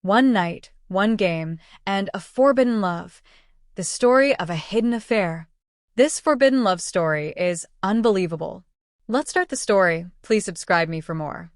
One night, one game, and a forbidden love. The story of a hidden affair. This forbidden love story is unbelievable. Let's start the story. Please subscribe me for more.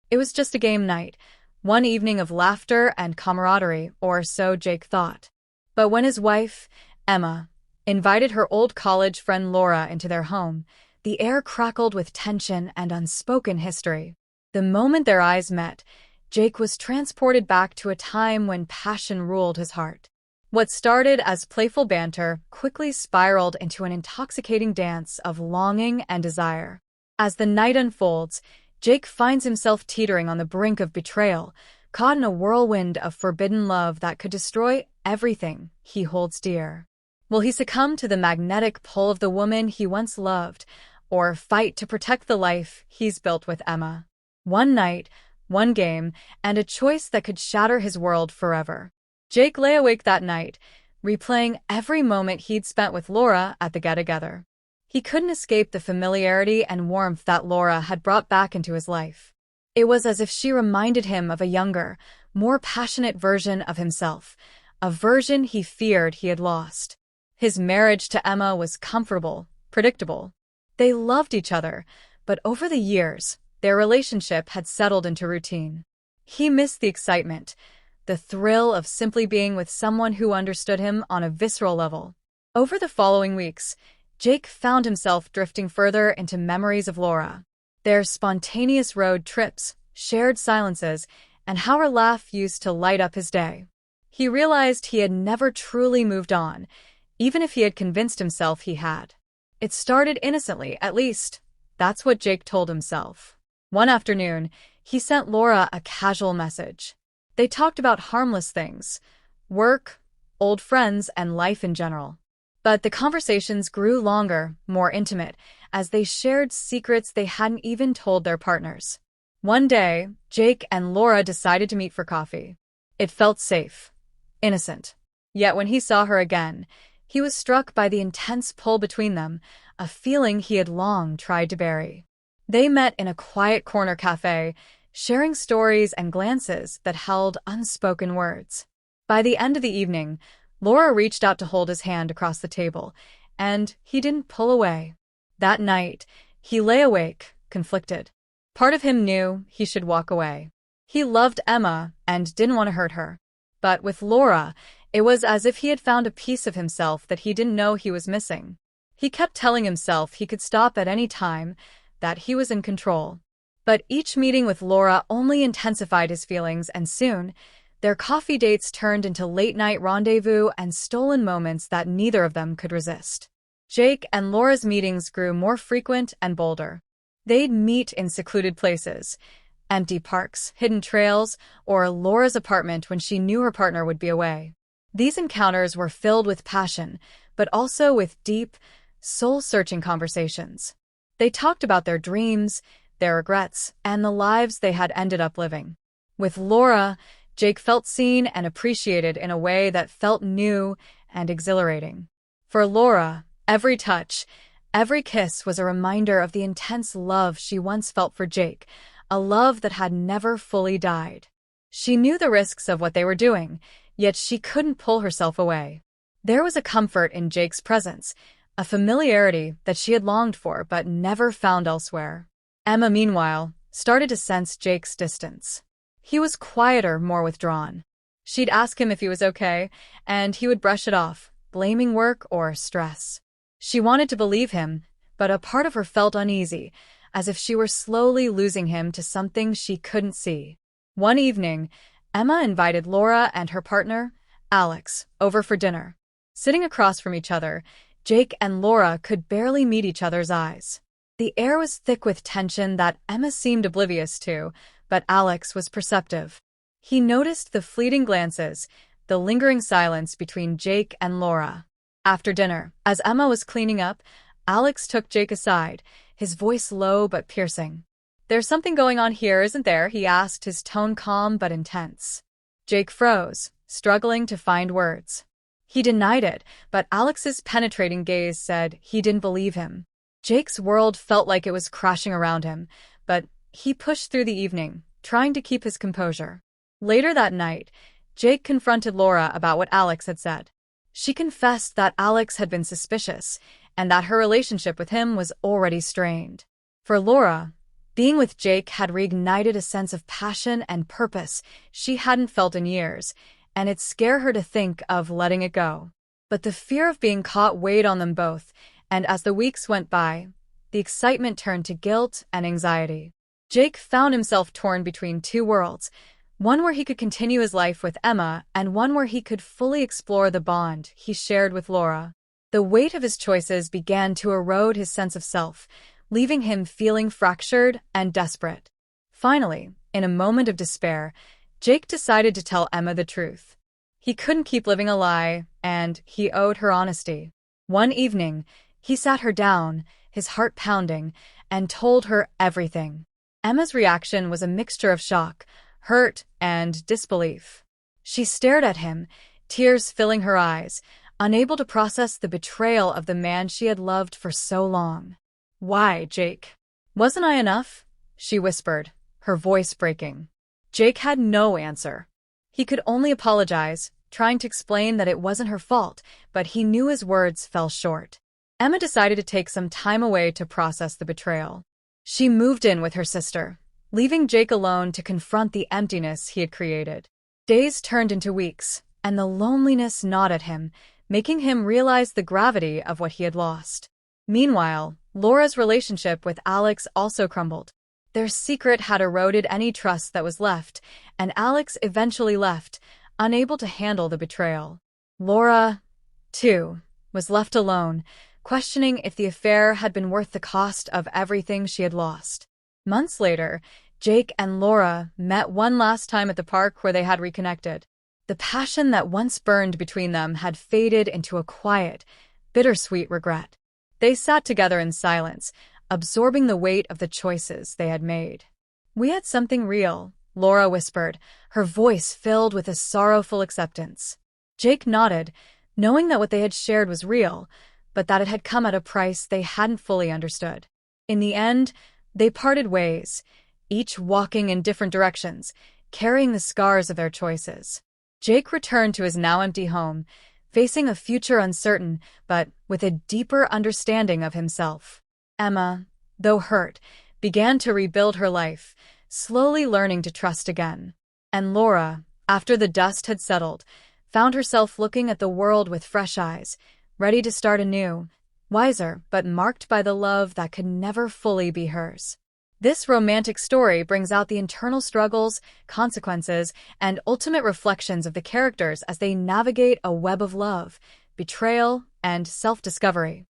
It was just a game night, one evening of laughter and camaraderie, or so Jake thought. But when his wife, Emma, invited her old college friend Laura into their home, the air crackled with tension and unspoken history. The moment their eyes met, Jake was transported back to a time when passion ruled his heart. What started as playful banter quickly spiraled into an intoxicating dance of longing and desire. As the night unfolds, Jake finds himself teetering on the brink of betrayal, caught in a whirlwind of forbidden love that could destroy everything he holds dear. Will he succumb to the magnetic pull of the woman he once loved, or fight to protect the life he's built with Emma? One night, one game, and a choice that could shatter his world forever. Jake lay awake that night, replaying every moment he'd spent with Laura at the get-together. He couldn't escape the familiarity and warmth that Laura had brought back into his life. It was as if she reminded him of a younger, more passionate version of himself, a version he feared he had lost. His marriage to Emma was comfortable, predictable. They loved each other, but over the years, their relationship had settled into routine. He missed the excitement, the thrill of simply being with someone who understood him on a visceral level. Over the following weeks, Jake found himself drifting further into memories of Laura. Their spontaneous road trips, shared silences, and how her laugh used to light up his day. He realized he had never truly moved on, even if he had convinced himself he had. It started innocently, at least. That's what Jake told himself. One afternoon, he sent Laura a casual message. They talked about harmless things, work, old friends, and life in general. But the conversations grew longer, more intimate, as they shared secrets they hadn't even told their partners. One day, Jake and Laura decided to meet for coffee. It felt safe, innocent. Yet when he saw her again, he was struck by the intense pull between them, a feeling he had long tried to bury. They met in a quiet corner cafe, sharing stories and glances that held unspoken words. By the end of the evening, Laura reached out to hold his hand across the table, and he didn't pull away. That night, he lay awake, conflicted. Part of him knew he should walk away. He loved Emma and didn't want to hurt her. But with Laura, it was as if he had found a piece of himself that he didn't know he was missing. He kept telling himself he could stop at any time, that he was in control. But each meeting with Laura only intensified his feelings, and soon, their coffee dates turned into late-night rendezvous and stolen moments that neither of them could resist. Jake and Laura's meetings grew more frequent and bolder. They'd meet in secluded places, empty parks, hidden trails, or Laura's apartment when she knew her partner would be away. These encounters were filled with passion, but also with deep, soul-searching conversations. They talked about their dreams, their regrets, and the lives they had ended up living. With Laura, Jake felt seen and appreciated in a way that felt new and exhilarating. For Laura, every touch, every kiss was a reminder of the intense love she once felt for Jake, a love that had never fully died. She knew the risks of what they were doing, yet she couldn't pull herself away. There was a comfort in Jake's presence, a familiarity that she had longed for but never found elsewhere. Emma, meanwhile, started to sense Jake's distance. He was quieter, more withdrawn. She'd ask him if he was okay, and he would brush it off, blaming work or stress. She wanted to believe him, but a part of her felt uneasy, as if she were slowly losing him to something she couldn't see. One evening, Emma invited Laura and her partner, Alex, over for dinner. Sitting across from each other, Jake and Laura could barely meet each other's eyes. The air was thick with tension that Emma seemed oblivious to, but Alex was perceptive. He noticed the fleeting glances, the lingering silence between Jake and Laura. After dinner, as Emma was cleaning up, Alex took Jake aside, his voice low but piercing. "There's something going on here, isn't there?" he asked, his tone calm but intense. Jake froze, struggling to find words. He denied it, but Alex's penetrating gaze said he didn't believe him. Jake's world felt like it was crashing around him, but he pushed through the evening, trying to keep his composure. Later that night, Jake confronted Laura about what Alex had said. She confessed that Alex had been suspicious and that her relationship with him was already strained. For Laura, being with Jake had reignited a sense of passion and purpose she hadn't felt in years, and it scared her to think of letting it go. But the fear of being caught weighed on them both, and as the weeks went by, the excitement turned to guilt and anxiety. Jake found himself torn between two worlds, one where he could continue his life with Emma and one where he could fully explore the bond he shared with Laura. The weight of his choices began to erode his sense of self, leaving him feeling fractured and desperate. Finally, in a moment of despair, Jake decided to tell Emma the truth. He couldn't keep living a lie, and he owed her honesty. One evening, he sat her down, his heart pounding, and told her everything. Emma's reaction was a mixture of shock, hurt, and disbelief. She stared at him, tears filling her eyes, unable to process the betrayal of the man she had loved for so long. "Why, Jake? Wasn't I enough?" she whispered, her voice breaking. Jake had no answer. He could only apologize, trying to explain that it wasn't her fault, but he knew his words fell short. Emma decided to take some time away to process the betrayal. She moved in with her sister, leaving Jake alone to confront the emptiness he had created. Days turned into weeks, and the loneliness gnawed at him, making him realize the gravity of what he had lost. Meanwhile, Laura's relationship with Alex also crumbled. Their secret had eroded any trust that was left, and Alex eventually left, unable to handle the betrayal. Laura, too, was left alone, questioning if the affair had been worth the cost of everything she had lost. Months later, Jake and Laura met one last time at the park where they had reconnected. The passion that once burned between them had faded into a quiet, bittersweet regret. They sat together in silence, absorbing the weight of the choices they had made. "We had something real," Laura whispered, her voice filled with a sorrowful acceptance. Jake nodded, knowing that what they had shared was real, but that it had come at a price they hadn't fully understood. In the end, they parted ways, each walking in different directions, carrying the scars of their choices. Jake returned to his now empty home, facing a future uncertain, but with a deeper understanding of himself. Emma, though hurt, began to rebuild her life, slowly learning to trust again. And Laura, after the dust had settled, found herself looking at the world with fresh eyes, ready to start anew, wiser but marked by the love that could never fully be hers. This romantic story brings out the internal struggles, consequences, and ultimate reflections of the characters as they navigate a web of love, betrayal, and self-discovery.